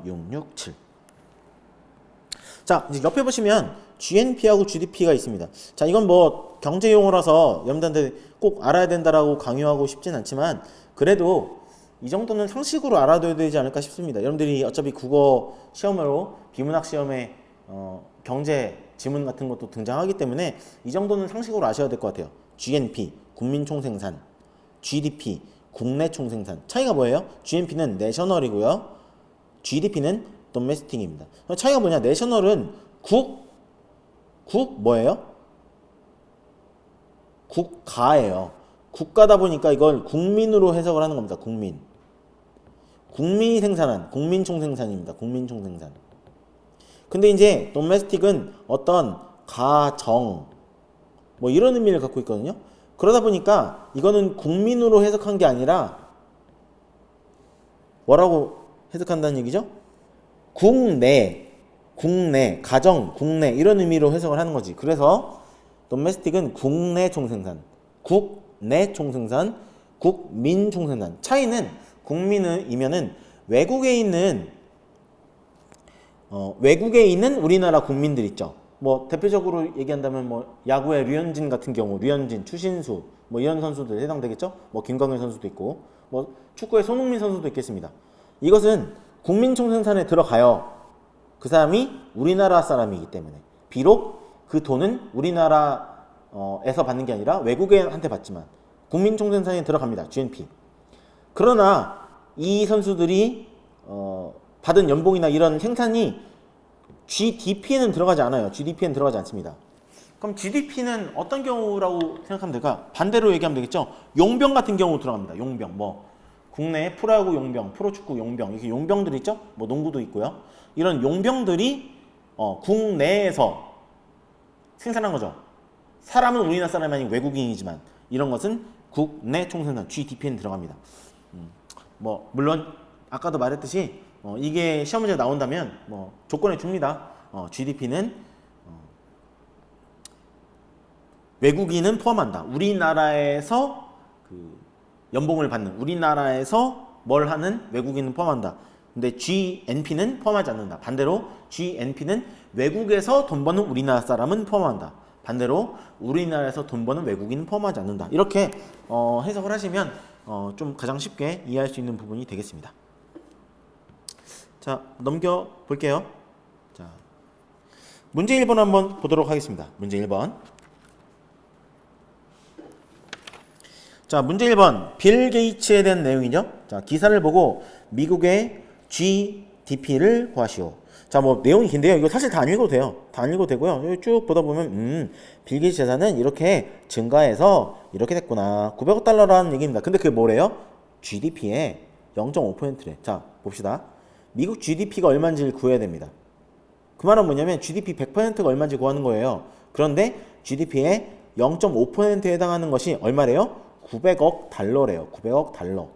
667. 자, 이제 옆에 보시면 GNP하고 GDP가 있습니다. 자, 이건 뭐 경제 용어라서 여러분들한테 꼭 알아야 된다라고 강요하고 싶진 않지만 그래도 이 정도는 상식으로 알아둬야 되지 않을까 싶습니다. 여러분들이 어차피 국어 시험으로 비문학 시험에 경제 지문 같은 것도 등장하기 때문에 이 정도는 상식으로 아셔야 될 것 같아요. GNP, 국민총생산, GDP, 국내 총생산. 차이가 뭐예요? GNP는 내셔널이고요. GDP는 domestic입니다. 차이가 뭐냐? 내셔널은 국 뭐예요? 국가예요. 국가다 보니까 이걸 국민으로 해석을 하는 겁니다. 국민이 생산한 국민총생산입니다. 국민총생산. 근데 이제 domestic은 어떤 가정 뭐 이런 의미를 갖고 있거든요. 그러다 보니까 이거는 국민으로 해석한 게 아니라 뭐라고 해석한다는 얘기죠? 국내, 가정, 국내 이런 의미로 해석을 하는 거지. 그래서 domestic은 국내 총생산, 국내 총생산, 국민 총생산. 차이는 국민이면은 외국에 있는 우리나라 국민들 있죠. 뭐 대표적으로 얘기한다면 뭐 야구의 류현진 같은 경우, 류현진, 추신수 뭐 이런 선수들 해당되겠죠. 뭐 김광현 선수도 있고, 뭐 축구의 손흥민 선수도 있겠습니다. 이것은 국민총생산에 들어가요. 그 사람이 우리나라 사람이기 때문에. 비록 그 돈은 우리나라에서 받는 게 아니라 외국인한테 받지만 국민총생산에 들어갑니다. GNP. 그러나 이 선수들이 받은 연봉이나 이런 생산이 GDP에는 들어가지 않아요. GDP에는 들어가지 않습니다. 그럼 GDP는 어떤 경우라고 생각하면 될까? 반대로 얘기하면 되겠죠. 용병 같은 경우 들어갑니다. 용병. 뭐 국내 프로야구 용병, 프로축구 용병 이렇게 용병들 있죠. 뭐 농구도 있고요. 이런 용병들이 국내에서 생산한 거죠. 사람은 우리나라 사람이 아닌 외국인이지만 이런 것은 국내 총생산 GDP에는 들어갑니다. 뭐 물론 아까도 말했듯이 이게 시험 문제가 나온다면 뭐 조건에 줍니다. GDP는 외국인은 포함한다. 우리나라에서 그 연봉을 받는 우리나라에서 뭘 하는 외국인은 포함한다. 근데 GNP는 포함하지 않는다. 반대로 GNP는 외국에서 돈 버는 우리나라 사람은 포함한다. 반대로 우리나라에서 돈 버는 외국인은 포함하지 않는다. 이렇게 해석을 하시면 좀 가장 쉽게 이해할 수 있는 부분이 되겠습니다. 자, 넘겨 볼게요. 자, 문제 1번 한번 보도록 하겠습니다. 문제 1번. 자, 문제 1번. 빌 게이츠에 대한 내용이죠. 자, 기사를 보고 미국의 GDP를 구하시오. 자, 뭐 내용이 긴데요. 이거 사실 다 안 읽어도 돼요. 다 안 읽어도 되고요. 여기 쭉 보다 보면 빌 게이츠 재산은 이렇게 증가해서 이렇게 됐구나. 900억 달러라는 얘기입니다. 근데 그게 뭐래요? GDP의 0.5%래. 자, 봅시다. 미국 GDP가 얼마인지를 구해야 됩니다. 그 말은 뭐냐면 GDP 100%가 얼마인지 구하는 거예요. 그런데 GDP의 0.5%에 해당하는 것이 얼마래요? 900억 달러래요. 900억 달러.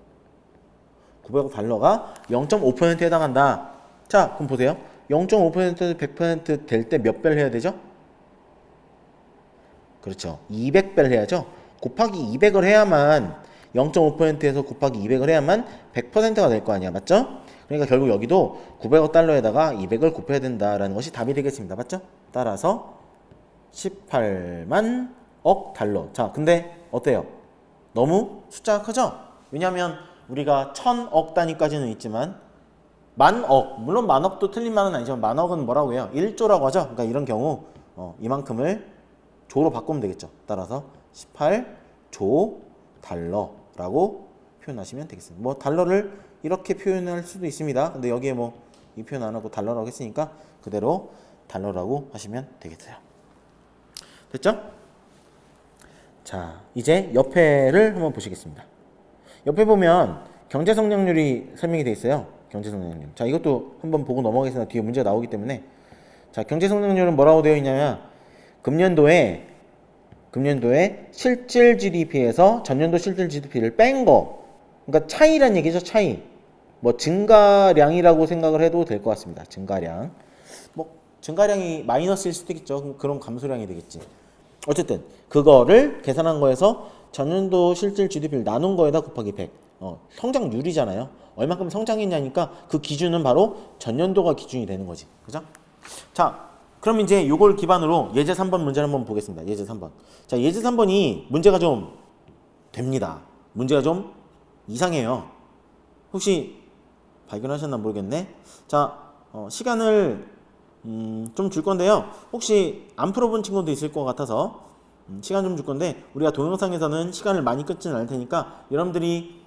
900억 달러가 0.5%에 해당한다. 자, 그럼 보세요. 0.5% 100% 될 때 몇 배를 해야 되죠? 그렇죠. 200배를 해야죠. 곱하기 200을 해야만 0.5%에서 곱하기 200을 해야만 100%가 될 거 아니야. 맞죠? 그러니까 결국 여기도 900억 달러에다가 200을 곱해야 된다라는 것이 답이 되겠습니다. 맞죠? 따라서 18만 억 달러. 자, 근데 어때요? 너무 숫자가 크죠? 왜냐하면 우리가 1000억 단위까지는 있지만 만억, 물론 만억도 틀린 말은 아니지만 만억은 뭐라고 해요? 1조라고 하죠? 그러니까 이런 경우 이만큼을 조로 바꾸면 되겠죠. 따라서 18조 달러라고 표현하시면 되겠습니다. 뭐 달러를 이렇게 표현할 수도 있습니다. 근데 여기에 뭐 이 표현 안 하고 달러라고 했으니까 그대로 달러라고 하시면 되겠어요. 됐죠? 자, 이제 옆에를 한번 보시겠습니다. 옆에 보면 경제 성장률이 설명이 되어 있어요. 경제 성장률. 자, 이것도 한번 보고 넘어가겠습니다. 뒤에 문제가 나오기 때문에. 자, 경제 성장률은 뭐라고 되어 있냐면 금년도에 실질 GDP에서 전년도 실질 GDP를 뺀 거. 그러니까 차이란 얘기죠. 차이. 뭐 증가량이라고 생각을 해도 될 것 같습니다. 증가량. 뭐 증가량이 마이너스일 수도 있겠죠. 그럼 감소량이 되겠지. 어쨌든 그거를 계산한 거에서 전년도 실질 GDP를 나눈 거에다 곱하기 100. 성장률이잖아요. 얼만큼 성장했냐니까 그 기준은 바로 전년도가 기준이 되는 거지. 그죠? 자, 그럼 이제 요걸 기반으로 예제 3번 문제를 한번 보겠습니다. 예제 3번. 자, 예제 3번이 문제가 좀 됩니다. 문제가 좀 이상해요. 혹시 발견하셨나 모르겠네. 자, 시간을 좀 줄 건데요. 혹시 안 풀어본 친구도 있을 것 같아서 시간 좀 줄 건데, 우리가 동영상에서는 시간을 많이 끊지는 않을 테니까 여러분들이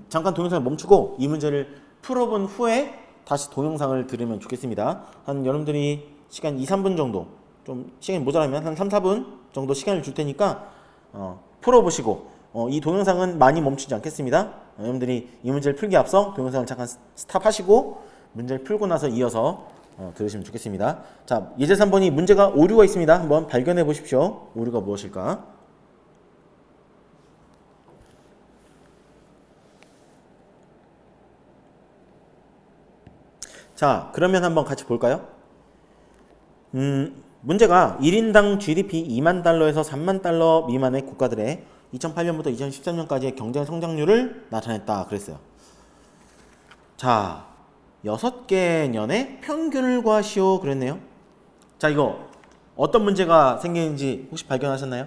잠깐 동영상을 멈추고 이 문제를 풀어본 후에 다시 동영상을 들으면 좋겠습니다. 한 여러분들이 시간 2, 3분 정도, 좀 시간이 모자라면 한 3, 4분 정도 시간을 줄 테니까 풀어보시고, 이 동영상은 많이 멈추지 않겠습니다. 여러분들이 이 문제를 풀기 앞서 동영상을 잠깐 스탑하시고 문제를 풀고 나서 이어서 들으시면 좋겠습니다. 자, 예제 3번이 문제가 오류가 있습니다. 한번 발견해 보십시오. 오류가 무엇일까? 자, 그러면 한번 같이 볼까요? 문제가 1인당 GDP 2만 달러에서 3만 달러 미만의 국가들의 2008년부터 2013년까지의 경제 성장률을 나타냈다 그랬어요. 자, 6개 년의 평균을 구하시오 그랬네요. 자, 이거 어떤 문제가 생기는지 혹시 발견하셨나요?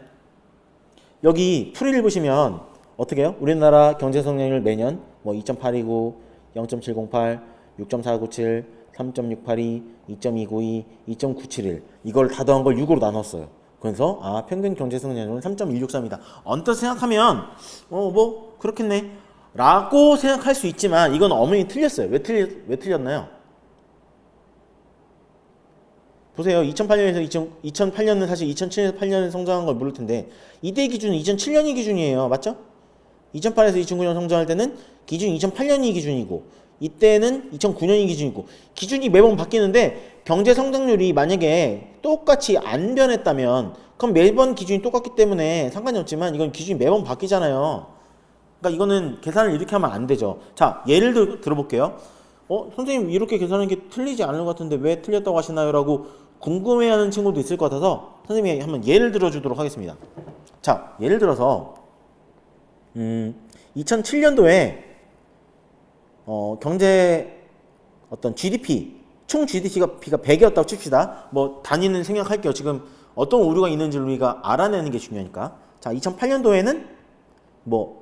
여기 풀이를 보시면 어떻게 해요? 우리나라 경제 성장률 매년 뭐 2.829, 0.708, 6.497, 3.682, 2.292, 2.971 이걸 다 더한 걸 6으로 나눴어요. 그래서 평균 경제 성장률은 3.163이다. 언뜻 생각하면 뭐 그렇겠네 라고 생각할 수 있지만 이건 엄연히 틀렸어요. 왜 틀렸나요? 보세요. 2008년에서 2008년은 사실 2007년에서 8년에 성장한 걸 모를 텐데 이때 기준은 2007년이 기준이에요. 맞죠? 2008에서 2009년 성장할 때는 기준이 2008년이 기준이고 이때는 2009년이 기준이고 기준이 매번 바뀌는데 경제 성장률이 만약에 똑같이 안 변했다면 그럼 매번 기준이 똑같기 때문에 상관이 없지만 이건 기준이 매번 바뀌잖아요. 그러니까 이거는 계산을 이렇게 하면 안 되죠. 자, 예를 들어볼게요. 선생님 이렇게 계산하는 게 틀리지 않은 것 같은데 왜 틀렸다고 하시나요? 라고 궁금해하는 친구도 있을 것 같아서 선생님이 한번 예를 들어주도록 하겠습니다. 자, 예를 들어서 2007년도에 경제 어떤 GDP 총 GDP가 100이었다고 칩시다. 뭐 단위는 생략할게요. 지금 어떤 오류가 있는지를 우리가 알아내는 게 중요하니까. 자, 2008년도에는 뭐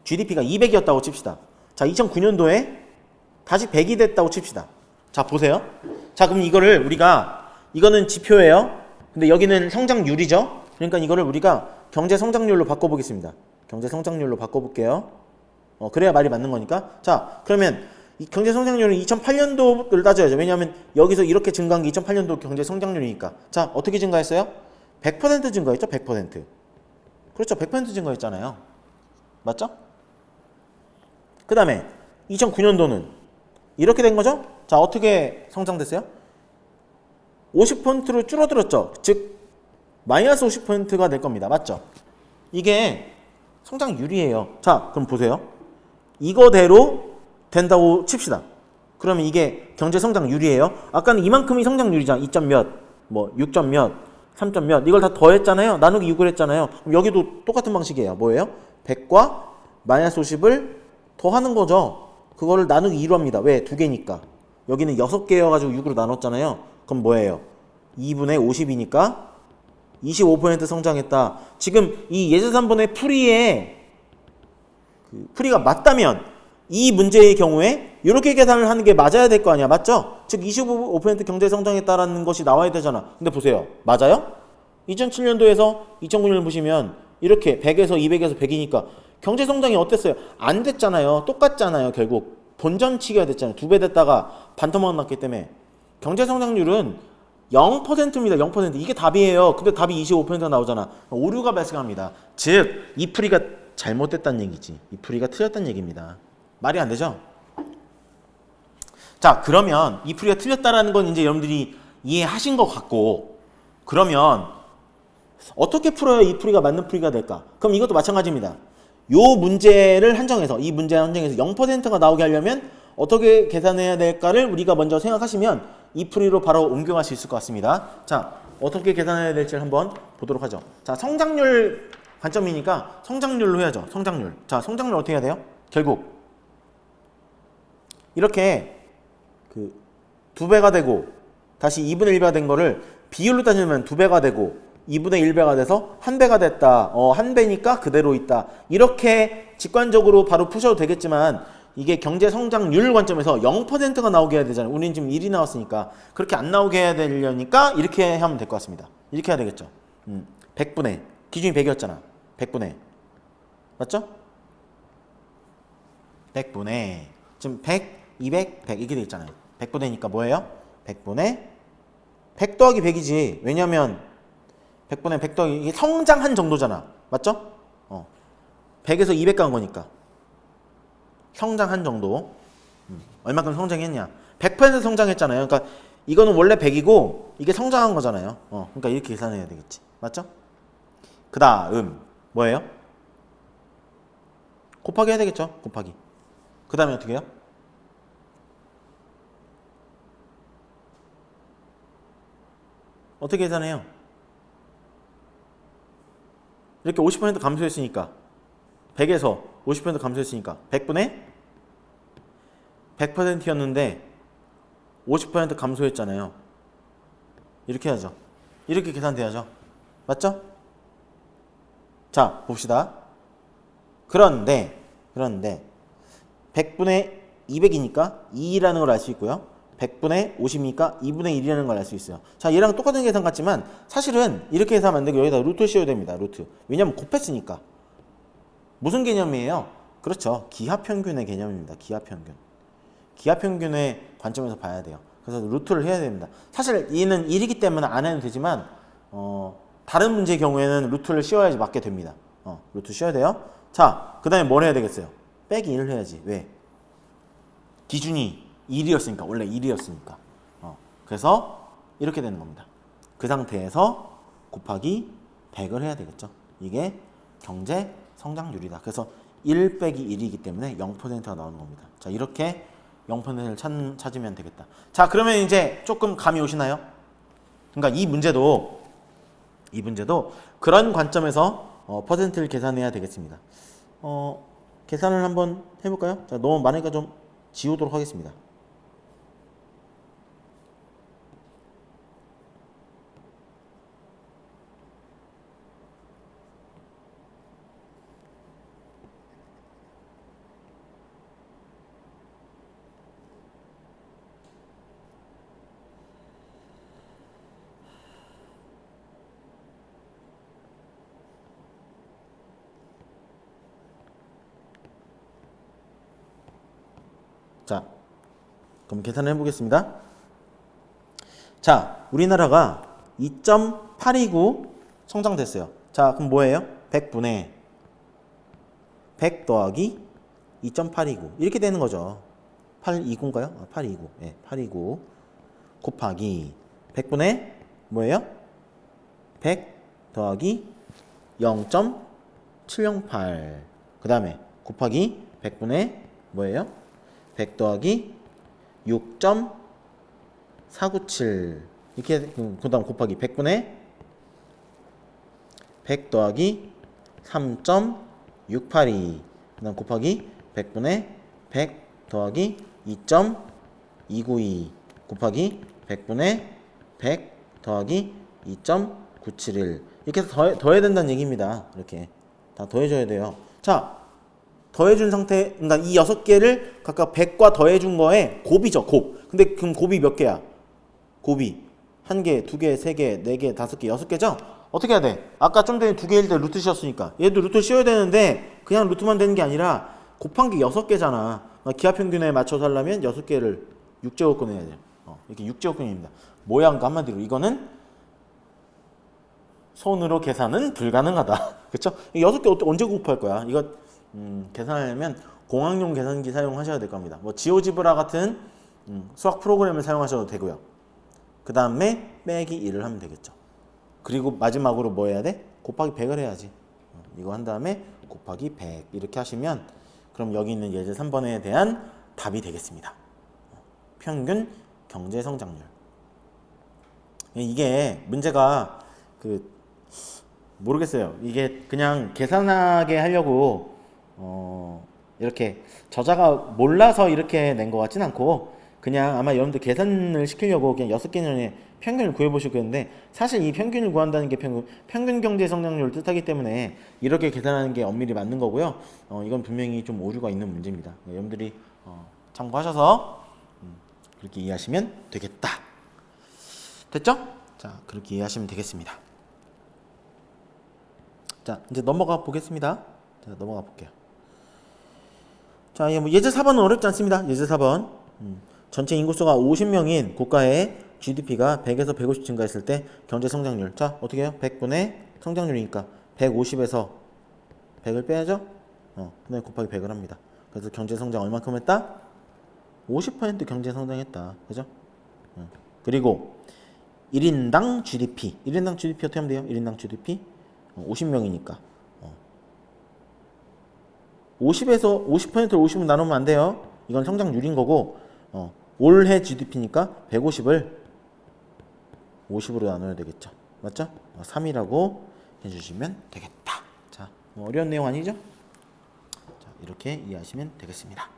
GDP가 200이었다고 칩시다. 자, 2009년도에 다시 100이 됐다고 칩시다. 자, 보세요. 자, 그럼 이거를 우리가 이거는 지표예요. 근데 여기는 성장률이죠. 그러니까 이거를 우리가 경제 성장률로 바꿔보겠습니다. 경제 성장률로 바꿔볼게요. 그래야 말이 맞는 거니까. 자, 그러면 이 경제 성장률은 2008년도를 따져야죠. 왜냐하면 여기서 이렇게 증가한 게 2008년도 경제 성장률이니까. 자, 어떻게 증가했어요? 100% 증가했죠? 100%. 그렇죠. 100% 증가했잖아요. 맞죠? 그 다음에 2009년도는 이렇게 된 거죠? 자, 어떻게 성장됐어요? 50%로 줄어들었죠. 즉 마이너스 50%가 될 겁니다. 맞죠? 이게 성장률이에요. 자, 그럼 보세요. 이거대로 된다고 칩시다. 그러면 이게 경제 성장률이에요. 아까는 이만큼이 성장률이잖아. 2점 몇, 뭐 6점 몇, 3점 몇 이걸 다 더했잖아요. 나누기 6을 했잖아요. 그럼 여기도 똑같은 방식이에요. 뭐예요? 100과 마이너스 50을 더하는 거죠. 그거를 나누기 2로 합니다. 왜? 두 개니까. 여기는 6개여가지고 6으로 나눴잖아요. 그럼 뭐예요? 2분의 50이니까 25% 성장했다. 지금 이 예제 3번의 풀이가 맞다면 이 문제의 경우에 이렇게 계산을 하는 게 맞아야 될 거 아니야. 맞죠? 즉 25% 경제 성장했다라는 것이 나와야 되잖아. 근데 보세요. 맞아요? 2007년도에서 2009년을 보시면 이렇게 100에서 200에서 100이니까 경제 성장이 어땠어요? 안 됐잖아요. 똑같잖아요. 결국 본전치기가 됐잖아요. 2배 됐다가 반토막 났기 때문에 경제 성장률은 0%입니다. 0%. 이게 답이에요. 근데 답이 25%가 나오잖아. 오류가 발생합니다. 즉 이 풀이가 잘못됐다는 얘기지. 이 풀이가 틀렸다는 얘기입니다. 말이 안 되죠? 자, 그러면 이 풀이가 틀렸다라는 건 이제 여러분들이 이해하신 것 같고, 그러면 어떻게 풀어야 이 풀이가 맞는 풀이가 될까? 그럼 이것도 마찬가지입니다. 요 문제를 한정해서, 이 문제 한정해서 0%가 나오게 하려면 어떻게 계산해야 될까를 우리가 먼저 생각하시면 이 풀이로 바로 옮겨갈 수 있을 것 같습니다. 자, 어떻게 계산해야 될지를 한번 보도록 하죠. 자, 성장률 관점이니까 성장률로 해야죠. 성장률. 자, 성장률 어떻게 해야 돼요? 결국 이렇게 그 2배가 되고 다시 2분의 1배가 된 거를 비율로 따지면 2배가 되고 2분의 1배가 돼서 1배가 됐다. 1배니까 그대로 있다. 이렇게 직관적으로 바로 푸셔도 되겠지만 이게 경제 성장률 관점에서 0%가 나오게 해야 되잖아요. 우리는 지금 1이 나왔으니까 그렇게 안 나오게 해야 되려니까 이렇게 하면 될 것 같습니다. 이렇게 해야 되겠죠. 100분의 기준이 100이었잖아. 100분의 맞죠? 100분의 지금 100, 200, 100 이렇게 돼 있잖아요. 100분의니까 뭐예요? 100분의 100 더하기 100이지. 왜냐면 100분의 100 더하기 이게 성장한 정도잖아. 맞죠? 100에서 200 간 거니까 성장한 정도. 얼마큼 성장했냐? 100% 성장했잖아요. 그러니까 이거는 원래 100이고 이게 성장한 거잖아요. 그러니까 이렇게 계산해야 되겠지. 맞죠? 그 다음 뭐예요? 곱하기 해야 되겠죠. 곱하기. 그 다음에 어떻게 해요? 어떻게 계산해요? 이렇게 50% 감소했으니까 100에서 50% 감소했으니까 100분의 100%였는데 50% 감소했잖아요. 이렇게 해야죠. 이렇게 계산돼야죠. 맞죠? 자, 봅시다. 그런데 100분의 200이니까 2라는 걸 알 수 있고요. 100분의 50이니까 2분의 1이라는 걸 알 수 있어요. 자, 얘랑 똑같은 계산 같지만 사실은 이렇게 계산하면 안 되고 여기다 루트 씌워야 됩니다. 루트. 왜냐면 곱했으니까. 무슨 개념이에요? 그렇죠. 기하평균의 개념입니다. 기하평균. 기하평균의 관점에서 봐야 돼요. 그래서 루트를 해야 됩니다. 사실 얘는 1이기 때문에 안 해도 되지만 다른 문제의 경우에는 루트를 씌워야지 맞게 됩니다. 루트 씌워야 돼요. 자, 그 다음에 뭘 해야 되겠어요? 빼기 1을 해야지. 왜? 기준이 1이었으니까. 원래 1이었으니까. 그래서 이렇게 되는 겁니다. 그 상태에서 곱하기 100을 해야 되겠죠. 이게 경제 성장률이다. 그래서 1 빼기 1이기 때문에 0%가 나오는 겁니다. 자, 이렇게 0%를 찾으면 되겠다. 자, 그러면 이제 조금 감이 오시나요? 그러니까 이 문제도 그런 관점에서 퍼센트를 계산해야 되겠습니다. 계산을 한번 해볼까요? 자, 너무 많으니까 좀 지우도록 하겠습니다. 자, 그럼 계산을 해보겠습니다. 자, 우리나라가 2.829 성장됐어요. 자, 그럼 뭐예요? 100분의 100 더하기 2.829 이렇게 되는 거죠. 829인가요? 829. 네, 829 곱하기 100분의 뭐예요? 100 더하기 0.708 그 다음에 곱하기 100분의 뭐예요? 100 더하기 6.497 이렇게 그 다음 곱하기 100분의 100 더하기 3.682 그 다음 곱하기 100분의 100 더하기 2.292 곱하기 100분의 100 더하기 2.971 이렇게 해서 더해야 된다는 얘기입니다. 이렇게 다 더해줘야 돼요. 자, 더해준 상태, 그러니까 이 6개를 각각 100과 더해준 거에 곱이죠, 곱. 근데 그럼 곱이 몇 개야? 곱이 1개, 2개, 3개, 4개, 5개, 6개죠? 어떻게 해야 돼? 아까 좀 전에 2개일 때 루트 씌웠으니까 얘도 루트 씌워야 되는데 그냥 루트만 되는 게 아니라 곱한 게 6개잖아. 기하평균에 맞춰서 하려면 6개를 6제곱근 해야 돼요. 이렇게 6제곱근입니다. 모양과 한마디로 이거는 손으로 계산은 불가능하다. 그쵸? 6개 언제 곱할 거야? 이거 계산하려면 공학용 계산기 사용하셔야 될 겁니다. 뭐 지오지브라 같은 수학 프로그램을 사용하셔도 되고요. 그 다음에 빼기 1을 하면 되겠죠. 그리고 마지막으로 뭐 해야 돼? 곱하기 100을 해야지. 이거 한 다음에 곱하기 100 이렇게 하시면 그럼 여기 있는 예제 3번에 대한 답이 되겠습니다. 평균 경제 성장률. 이게 문제가 모르겠어요. 이게 그냥 계산하게 하려고 이렇게 저자가 몰라서 이렇게 낸 것 같진 않고 그냥 아마 여러분들 계산을 시키려고 그냥 6개년의 평균을 구해보시겠는데 사실 이 평균을 구한다는 게 평균 경제 성장률을 뜻하기 때문에 이렇게 계산하는 게 엄밀히 맞는 거고요. 이건 분명히 좀 오류가 있는 문제입니다. 여러분들이 참고하셔서 그렇게 이해하시면 되겠다. 됐죠? 자, 그렇게 이해하시면 되겠습니다. 자, 이제 넘어가 보겠습니다. 자, 넘어가 볼게요. 자, 예제 4번은 어렵지 않습니다. 예제 4번. 전체 인구수가 50명인 국가의 GDP가 100에서 150 증가했을 때 경제 성장률. 자, 어떻게 해요? 100분의 성장률이니까 150에서 100을 빼야죠? 그다음에 곱하기 100을 합니다. 그래서 경제 성장 얼마큼 했다? 50% 경제 성장했다. 그죠? 그리고 1인당 GDP. 1인당 GDP 어떻게 하면 돼요? 1인당 GDP 50명이니까 50에서 50%를 50으로 나누면 안 돼요. 이건 성장률인 거고 올해 GDP니까 150을 50으로 나눠야 되겠죠. 맞죠? 3이라고 해주시면 되겠다. 자, 어려운 내용 아니죠? 자, 이렇게 이해하시면 되겠습니다.